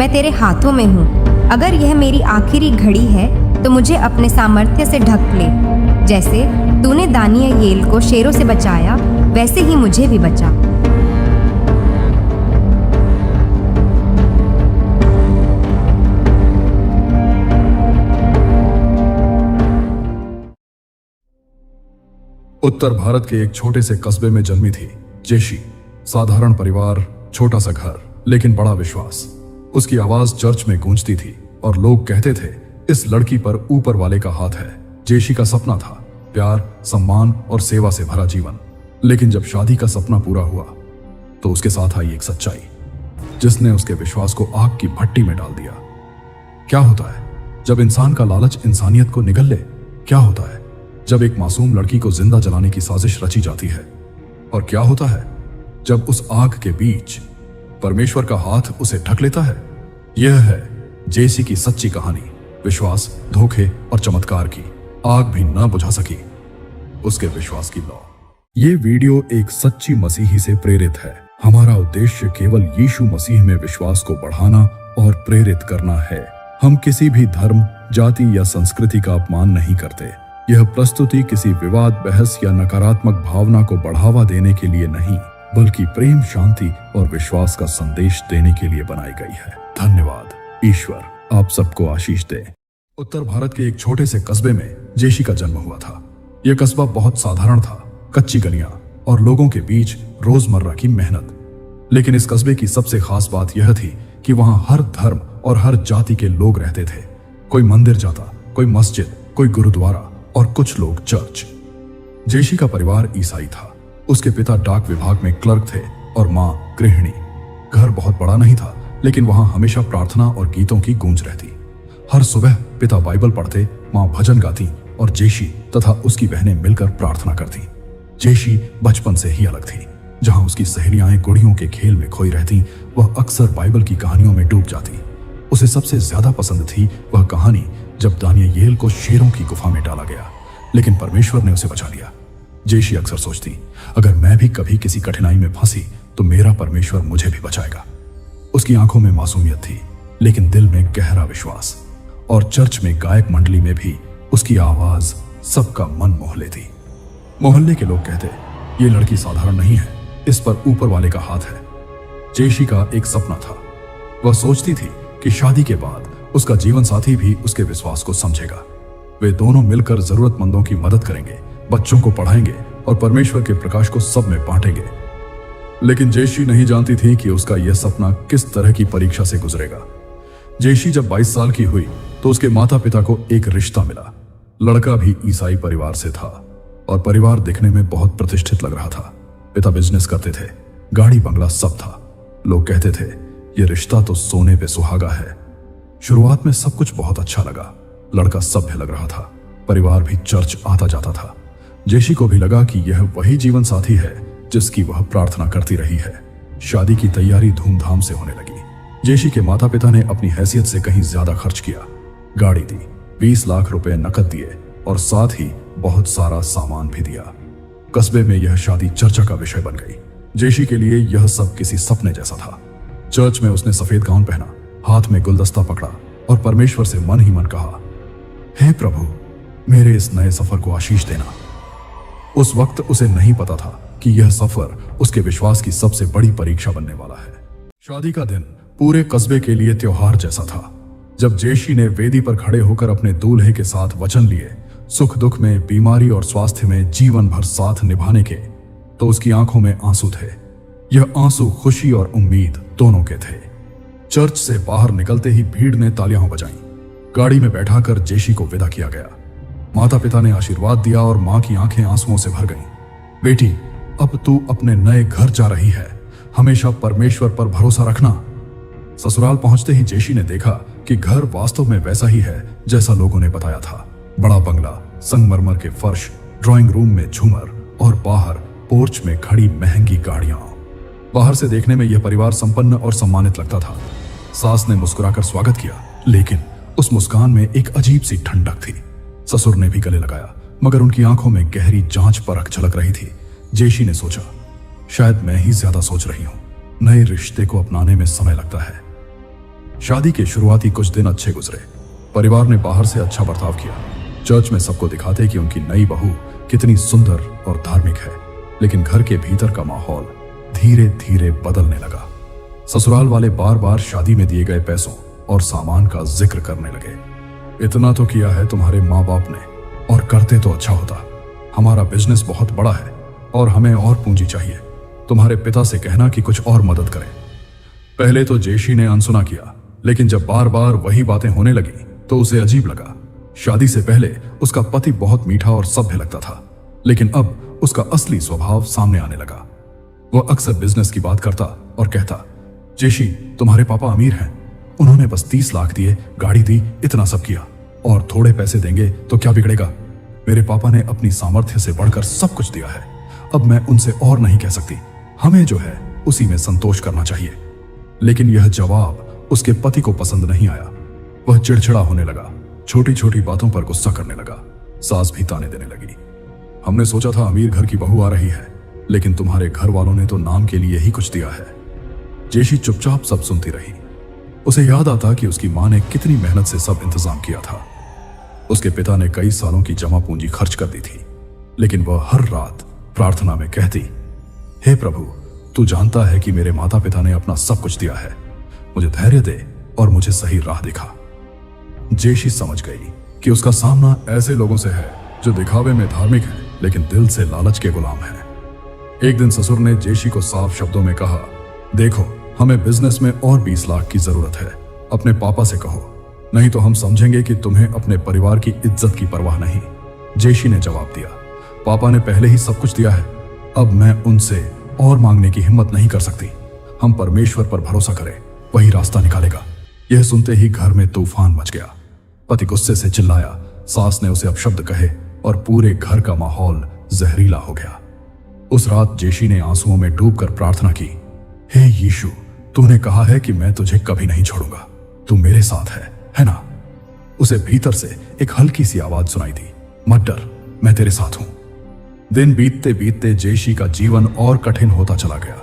मैं तेरे हाथों में हूँ। अगर यह मेरी आखिरी घड़ी है तो मुझे अपने सामर्थ्य से ढक ले। जैसे तूने दानियेल को शेरों से बचाया, वैसे ही मुझे भी बचा। उत्तर भारत के एक छोटे से कस्बे में जन्मी थी जेशी। साधारण परिवार, छोटा सा घर, लेकिन बड़ा विश्वास। उसकी आवाज चर्च में गूंजती थी और लोग कहते थे इस लड़की पर ऊपर वाले का हाथ है। जेशी का सपना था प्यार, सम्मान और सेवा से भरा जीवन। लेकिन जब शादी का सपना पूरा हुआ तो उसके साथ आई एक सच्चाई जिसने उसके विश्वास को आग की भट्टी में डाल दिया। क्या होता है जब इंसान का लालच इंसानियत को निगल ले? क्या होता है जब एक मासूम लड़की को जिंदा जलाने की साजिश रची जाती है? और क्या होता है जब उस आग के बीच परमेश्वर का हाथ उसे ढक लेता है? यह है जेसी की सच्ची कहानी, विश्वास, धोखे और चमत्कार की। आग भी ना बुझा सकी उसके विश्वास की लौ। ये वीडियो एक सच्ची मसीही से प्रेरित है। हमारा उद्देश्य केवल यीशु मसीह में विश्वास को बढ़ाना और प्रेरित करना है। हम किसी भी धर्म, जाति या संस्कृति का अपमान नहीं करते। यह प्रस्तुति किसी विवाद, बहस या नकारात्मक भावना को बढ़ावा देने के लिए नहीं, बल्कि प्रेम, शांति और विश्वास का संदेश देने के लिए बनाई गई है। धन्यवाद। ईश्वर आप सबको आशीष दे। उत्तर भारत के एक छोटे से कस्बे में जेशी का जन्म हुआ था। यह कस्बा बहुत साधारण था, कच्ची गलियां और लोगों के बीच रोजमर्रा की मेहनत। लेकिन इस कस्बे की सबसे खास बात यह थी कि वहां हर धर्म और हर जाति के लोग रहते थे। कोई मंदिर जाता, कोई मस्जिद, कोई गुरुद्वारा और कुछ लोग चर्च। जेशी का परिवार ईसाई था। उसके पिता डाक विभाग में क्लर्क थे और माँ गृहिणी। घर बहुत बड़ा नहीं था, लेकिन वहां हमेशा प्रार्थना और गीतों की गूंज रहती। हर सुबह पिता बाइबल पढ़ते, माँ भजन गाती और जेशी तथा उसकी बहनें मिलकर प्रार्थना करती। जेशी बचपन से ही अलग थी। जहां उसकी सहेलियां गुड़ियों के खेल में खोई रहती, वह अक्सर बाइबल की कहानियों में डूब जाती। उसे सबसे ज्यादा पसंद थी वह कहानी जब दानियेल को शेरों की गुफा में डाला गया, लेकिन परमेश्वर ने उसे बचा लिया। जेशी अक्सर सोचती, अगर मैं भी कभी किसी कठिनाई में फंसी तो मेरा परमेश्वर मुझे भी बचाएगा। उसकी आंखों में मासूमियत थी, लेकिन दिल में गहरा विश्वास। और चर्च में गायक मंडली में भी उसकी आवाज सबका मन मोह लेती। मोहल्ले के लोग कहते, ये लड़की साधारण नहीं है, इस पर ऊपर वाले का हाथ है। जेशी का एक सपना था। वह सोचती थी कि शादी के बाद उसका जीवन साथी भी उसके विश्वास को समझेगा। वे दोनों मिलकर जरूरतमंदों की मदद करेंगे, बच्चों को पढ़ाएंगे और परमेश्वर के प्रकाश को सब में बांटेंगे। लेकिन जेशी नहीं जानती थी कि उसका यह सपना किस तरह की परीक्षा से गुजरेगा। जेशी जब 22 साल की हुई तो उसके माता पिता को एक रिश्ता मिला। लड़का भी ईसाई परिवार से था और परिवार दिखने में बहुत प्रतिष्ठित लग रहा था। पिता बिजनेस करते थे, गाड़ी बंगला सब था। लोग कहते थे यह रिश्ता तो सोने पे सुहागा है। शुरुआत में सब कुछ बहुत अच्छा लगा। लड़का सभ्य लग रहा था, परिवार भी चर्च आता जाता था। जेशी को भी लगा कि यह वही जीवन साथी है जिसकी वह प्रार्थना करती रही है। शादी की तैयारी धूमधाम से होने लगी। जेशी के माता पिता ने अपनी हैसियत से कहीं ज्यादा खर्च किया। गाड़ी दी, 20 लाख रुपए नकद दिए और साथ ही बहुत सारा सामान भी दिया। कस्बे में यह शादी चर्चा का विषय बन गई। जेशी के लिए यह सब किसी सपने जैसा था। चर्च में उसने सफेद गाउन पहना, हाथ में गुलदस्ता पकड़ा और परमेश्वर से मन ही मन कहा, हे प्रभु, मेरे इस नए सफर को आशीष देना। उस वक्त उसे नहीं पता था कि यह सफर उसके विश्वास की सबसे बड़ी परीक्षा बनने वाला है। शादी का दिन पूरे कस्बे के लिए त्योहार जैसा था। जब जेशी ने वेदी पर खड़े होकर अपने दूल्हे के साथ वचन लिए, सुख दुख में, बीमारी और स्वास्थ्य में जीवन भर साथ निभाने के, तो उसकी आंखों में आंसू थे। यह आंसू खुशी और उम्मीद दोनों के थे। चर्च से बाहर निकलते ही भीड़ ने तालियां बजाईं। गाड़ी में बैठाकर जेशी को विदा किया गया। माता पिता ने आशीर्वाद दिया और मां की आंखें आंसुओं से भर गईं। बेटी, अब तू अपने नए घर जा रही है, हमेशा परमेश्वर पर भरोसा रखना। ससुराल पहुंचते ही जेशी ने देखा कि घर वास्तव में वैसा ही है जैसा लोगों ने बताया था। बड़ा बंगला, संगमरमर के फर्श, ड्राइंग रूम में झूमर और बाहर पोर्च में खड़ी महंगी गाड़ियां। बाहर से देखने में यह परिवार संपन्न और सम्मानित लगता था। सास ने मुस्कुराकर स्वागत किया, लेकिन उस मुस्कान में एक अजीब सी ठंडक थी। ससुर ने भी गले लगाया, मगर उनकी आंखों में गहरी जांच परख झलक रही थी। जेशी ने सोचा, शायद मैं ही ज्यादा सोच रही हूं। नए रिश्ते को अपनाने में समय लगता है। शादी के शुरुआती कुछ दिन अच्छे गुजरे। परिवार ने बाहर से अच्छा बर्ताव किया। चर्च में सबको दिखाते कि उनकी नई बहू कितनी सुंदर और धार्मिक है, लेकिन घर के भीतर का माहौल धीरे धीरे बदलने लगा। ससुराल वाले बार बार शादी में दिए गए पैसों और सामान का जिक्र करने लगे। इतना तो किया है तुम्हारे माँ बाप ने, और करते तो अच्छा होता। हमारा बिजनेस बहुत बड़ा है और हमें और पूंजी चाहिए। तुम्हारे पिता से कहना कि कुछ और मदद करें। पहले तो जेशी ने अनसुना किया, लेकिन जब बार बार वही बातें होने लगी तो उसे अजीब लगा। शादी से पहले उसका पति बहुत मीठा और सभ्य लगता था, लेकिन अब उसका असली स्वभाव सामने आने लगा। वह अक्सर बिजनेस की बात करता और कहता, जेशी तुम्हारे पापा अमीर हैं, उन्होंने बस 30 लाख दिए, गाड़ी दी, इतना सब किया, और थोड़े पैसे देंगे तो क्या बिगड़ेगा। मेरे पापा ने अपनी सामर्थ्य से बढ़कर सब कुछ दिया है, अब मैं उनसे और नहीं कह सकती। हमें जो है उसी में संतोष करना चाहिए। लेकिन यह जवाब उसके पति को पसंद नहीं आया। वह चिड़चिड़ा होने लगा, छोटी छोटी बातों पर गुस्सा करने लगा। सास भी ताने देने लगी। हमने सोचा था अमीर घर की बहू आ रही है, लेकिन तुम्हारे घर वालों ने तो नाम के लिए ही कुछ दिया है। जेशी चुपचाप सब सुनती रही। उसे याद आता कि उसकी मां ने कितनी मेहनत से सब इंतजाम किया था। उसके पिता ने कई सालों की जमा पूंजी खर्च कर दी थी, लेकिन वह हर रात प्रार्थना में कहती, हे प्रभु, तू जानता है कि मेरे माता पिता ने अपना सब कुछ दिया है, मुझे धैर्य दे और मुझे सही राह दिखा। जेशी समझ गई कि उसका सामना ऐसे लोगों से है जो दिखावे में धार्मिक है, लेकिन दिल से लालच के गुलाम है। एक दिन ससुर ने जेशी को साफ शब्दों में कहा, देखो, हमें बिजनेस में और 20 लाख की जरूरत है। अपने पापा से कहो, नहीं तो हम समझेंगे कि तुम्हें अपने परिवार की इज्जत की परवाह नहीं। जेशी ने जवाब दिया, पापा ने पहले ही सब कुछ दिया है, अब मैं उनसे और मांगने की हिम्मत नहीं कर सकती। हम परमेश्वर पर भरोसा करें, वही रास्ता निकालेगा। यह सुनते ही घर में तूफान मच गया। पति गुस्से से चिल्लाया, सास ने उसे अपशब्द कहे और पूरे घर का माहौल जहरीला हो गया। उस रात जेशी ने आंसुओं में डूबकर प्रार्थना की, हे यीशु, तूने कहा है कि मैं तुझे कभी नहीं छोड़ूंगा, तू मेरे साथ है ना। उसे भीतर से एक हल्की सी आवाज सुनाई दी, मत डर, मैं तेरे साथ हूं। दिन बीतते बीतते जेशी का जीवन और कठिन होता चला गया।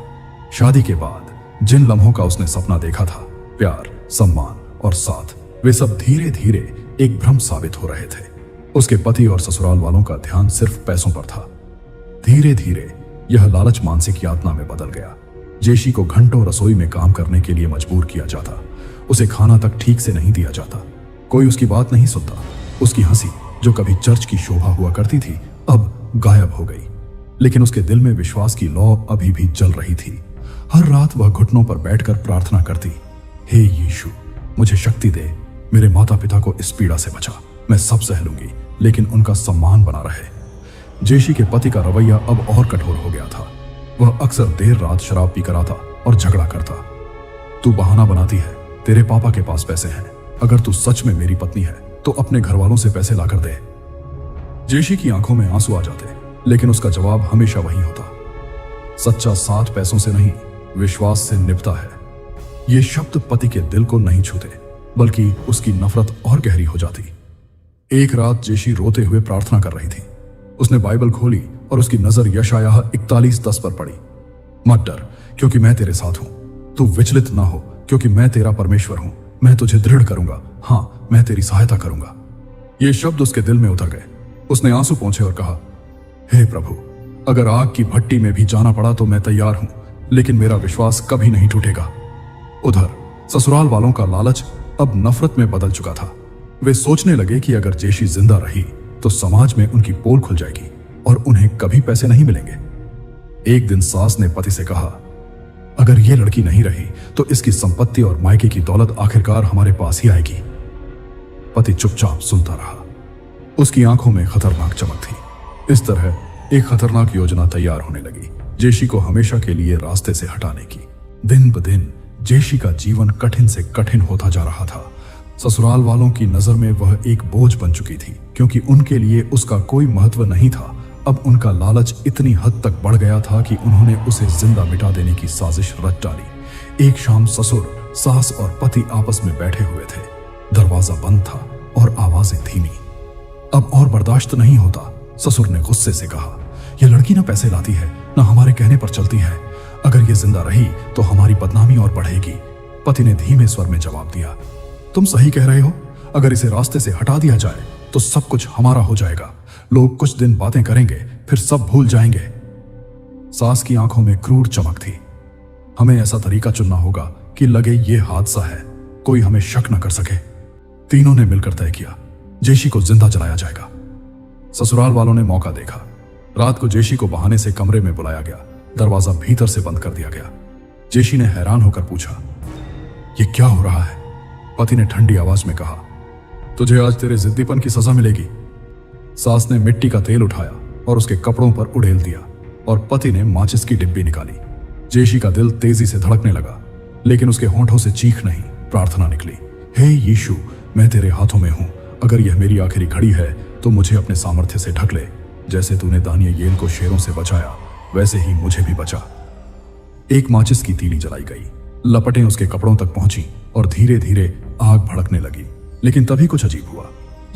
शादी के बाद जिन लम्हों का उसने सपना देखा था, प्यार, सम्मान और साथ, वे सब धीरे धीरे एक भ्रम साबित हो रहे थे। उसके पति और ससुराल वालों का ध्यान सिर्फ पैसों पर था। धीरे धीरे यह लालच मानसिक यातना में बदल गया। जेशी को घंटों रसोई में काम करने के लिए मजबूर किया जाता। उसे खाना तक ठीक से नहीं दिया जाता। कोई उसकी बात नहीं सुनता। उसकी हंसी, जो कभी चर्च की शोभा हुआ करती थी, अब गायब हो गई। लेकिन उसके दिल में विश्वास की लौ अभी भी जल रही थी। हर रात वह घुटनों पर बैठकर प्रार्थना करती, हे यीशु, मुझे शक्ति दे, मेरे माता पिता को इस पीड़ा से बचा। मैं सब सह लूंगी, लेकिन उनका सम्मान बना रहे। जेशी के पति का रवैया अब और कठोर हो गया था। वह अक्सर देर रात शराब पीकर आता और झगड़ा करता। तू बहाना बनाती है, तेरे पापा के पास पैसे हैं। अगर तू सच में मेरी पत्नी है तो अपने घर वालों से पैसे लाकर दे। जेशी की आंखों में आंसू आ जाते, लेकिन उसका जवाब हमेशा वही होता, सच्चा साथ पैसों से नहीं, विश्वास से निपटा है। ये शब्द पति के दिल को नहीं छूते, बल्कि उसकी नफरत और गहरी हो जाती। एक रात जेशी रोते हुए प्रार्थना कर रही थी। उसने बाइबल खोली और उसकी नजर यशायाह 41:10 पर पड़ी। मत डर, क्योंकि मैं तेरे साथ हूं। तू विचलित ना हो, क्योंकि मैं तेरा परमेश्वर हूं। मैं तुझे दृढ़ करूंगा, हाँ, मैं तेरी सहायता करूंगा। ये शब्द उसके दिल में उतर गए। उसने आंसू पोंछे और कहा, हे प्रभु, अगर आग की भट्टी में भी जाना पड़ा तो मैं तैयार हूं, लेकिन मेरा विश्वास कभी नहीं टूटेगा। उधर ससुराल वालों का लालच अब नफरत में बदल चुका था। वे सोचने लगे कि अगर जेशी जिंदा रही तो समाज में उनकी पोल खुल जाएगी और उन्हें कभी पैसे नहीं मिलेंगे। एक दिन सास ने पति से कहा, अगर यह लड़की नहीं रही तो इसकी संपत्ति और मायके की दौलत आखिरकार हमारे पास ही आएगी। पति चुपचाप सुनता रहा। उसकी आंखों में खतरनाक चमक थी। इस तरह एक खतरनाक योजना तैयार होने लगी, जेशी को हमेशा के लिए रास्ते से हटाने की। दिन ब दिन जेशी का जीवन कठिन से कठिन होता जा रहा था। ससुराल वालों की नजर में वह एक बोझ बन चुकी थी, क्योंकि उनके लिए उसका कोई महत्व नहीं था। अब उनका लालच इतनी हद तक बढ़ गया था कि उन्होंने उसे जिंदा मिटा देने की साजिश रच डाली। एक शाम ससुर, सास और पति आपस में बैठे हुए थे। दरवाजा बंद था और आवाजें धीमी। अब और बर्दाश्त नहीं होता, ससुर ने गुस्से से कहा, यह लड़की ना पैसे लाती है, ना हमारे कहने पर चलती है। अगर ये जिंदा रही तो हमारी बदनामी और बढ़ेगी। पति ने धीमे स्वर में जवाब दिया, तुम सही कह रहे हो। अगर इसे रास्ते से हटा दिया जाए तो सब कुछ हमारा हो जाएगा। लोग कुछ दिन बातें करेंगे, फिर सब भूल जाएंगे। सास की आंखों में क्रूर चमक थी। हमें ऐसा तरीका चुनना होगा कि लगे ये हादसा है, कोई हमें शक न कर सके। तीनों ने मिलकर तय किया, जेशी को जिंदा जलाया जाएगा। ससुराल वालों ने मौका देखा। रात को जेशी को बहाने से कमरे में बुलाया गया। दरवाजा भीतर से बंद कर दिया गया। जेशी ने हैरान होकर पूछा, ये क्या हो रहा है? पति ने ठंडी आवाज में कहा, तुझे आज तेरे जिद्दीपन की सजा मिलेगी। सास ने मिट्टी का तेल उठाया और उसके कपड़ों पर उड़ेल दिया और पति ने माचिस की डिब्बी निकाली। जेशी का दिल तेजी से धड़कने लगा, लेकिन उसके होंठों से चीख नहीं, प्रार्थना निकली। हे यीशु, मैं तेरे हाथों में हूं। अगर यह मेरी आखिरी घड़ी है तो मुझे अपने सामर्थ्य से ढक ले। जैसे तूने दानियेल को शेरों से बचाया, वैसे ही मुझे भी बचा। एक माचिस की तीली जलाई गई। लपटें उसके कपड़ों तक पहुंची और धीरे धीरे आग भड़कने लगी। लेकिन तभी कुछ अजीब हुआ।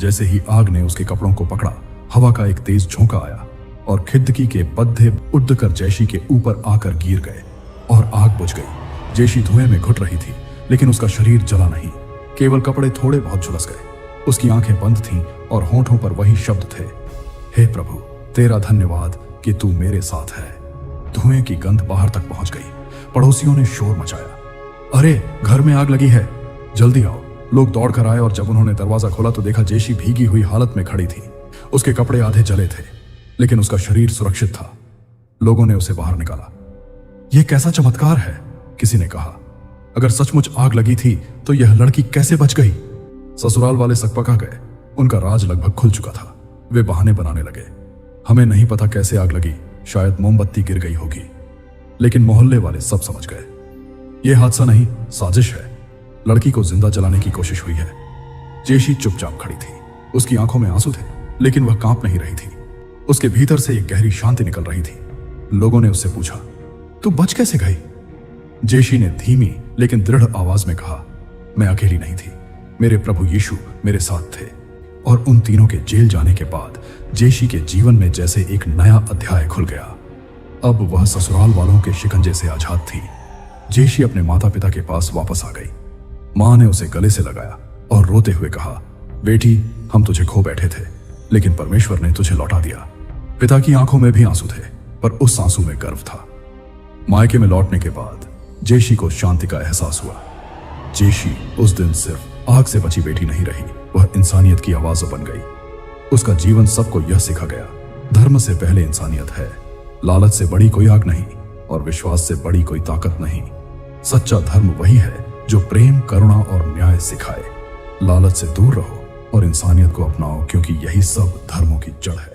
जैसे ही आग ने उसके कपड़ों को पकड़ा, हवा का एक तेज झोंका आया और खिड़की के पद्दे उड़कर जेशी के ऊपर आकर गिर गए और आग बुझ गई। जेशी धुएं में घुट रही थी, लेकिन उसका शरीर जला नहीं, केवल कपड़े थोड़े बहुत झुलस गए। उसकी आंखें बंद थीं और होंठों पर वही शब्द थे, हे प्रभु, तेरा धन्यवाद कि तू मेरे साथ है। धुएं की गंध बाहर तक पहुंच गई। पड़ोसियों ने शोर मचाया, अरे घर में आग लगी है, जल्दी आओ। लोग दौड़कर आए और जब उन्होंने दरवाजा खोला तो देखा जेशी भीगी हुई हालत में खड़ी थी। उसके कपड़े आधे जले थे, लेकिन उसका शरीर सुरक्षित था। लोगों ने उसे बाहर निकाला। यह कैसा चमत्कार है, किसी ने कहा। अगर सचमुच आग लगी थी तो यह लड़की कैसे बच गई? ससुराल वाले सकपका गए। उनका राज लगभग खुल चुका था। वे बहाने बनाने लगे। हमें नहीं पता कैसे आग लगी, शायद मोमबत्ती गिर गई होगी। लेकिन मोहल्ले वाले सब समझ गए, यह हादसा नहीं, साजिश है। लड़की को जिंदा जलाने की कोशिश हुई है। जेशी चुपचाप खड़ी थी। उसकी आंखों में आंसू थे, लेकिन वह कांप नहीं रही थी। उसके भीतर से एक गहरी शांति निकल रही थी। लोगों ने उससे पूछा, तू बच कैसे गई? जेशी ने धीमी लेकिन दृढ़ आवाज में कहा, मैं अकेली नहीं थी। मेरे प्रभु यीशु मेरे साथ थे। और उन तीनों के जेल जाने के बाद जेशी के जीवन में जैसे एक नया अध्याय खुल गया। अब वह ससुराल वालों के शिकंजे से आजाद थी। जेशी अपने माता पिता के पास वापस आ गई। मां ने उसे गले से लगाया और रोते हुए कहा, बेटी, हम तुझे खो बैठे थे, लेकिन परमेश्वर ने तुझे लौटा दिया। पिता की आंखों में भी आंसू थे, पर उस आंसू में गर्व था। मायके में लौटने के बाद जेशी को शांति का एहसास हुआ। जेशी उस दिन सिर्फ आग से बची बेटी नहीं रही, वह इंसानियत की आवाज बन गई। उसका जीवन सबको यह सिखा गया, धर्म से पहले इंसानियत है। लालच से बड़ी कोई आग नहीं और विश्वास से बड़ी कोई ताकत नहीं। सच्चा धर्म वही है जो प्रेम, करुणा और न्याय सिखाए। लालच से दूर रहो और इंसानियत को अपनाओ, क्योंकि यही सब धर्मों की जड़ है।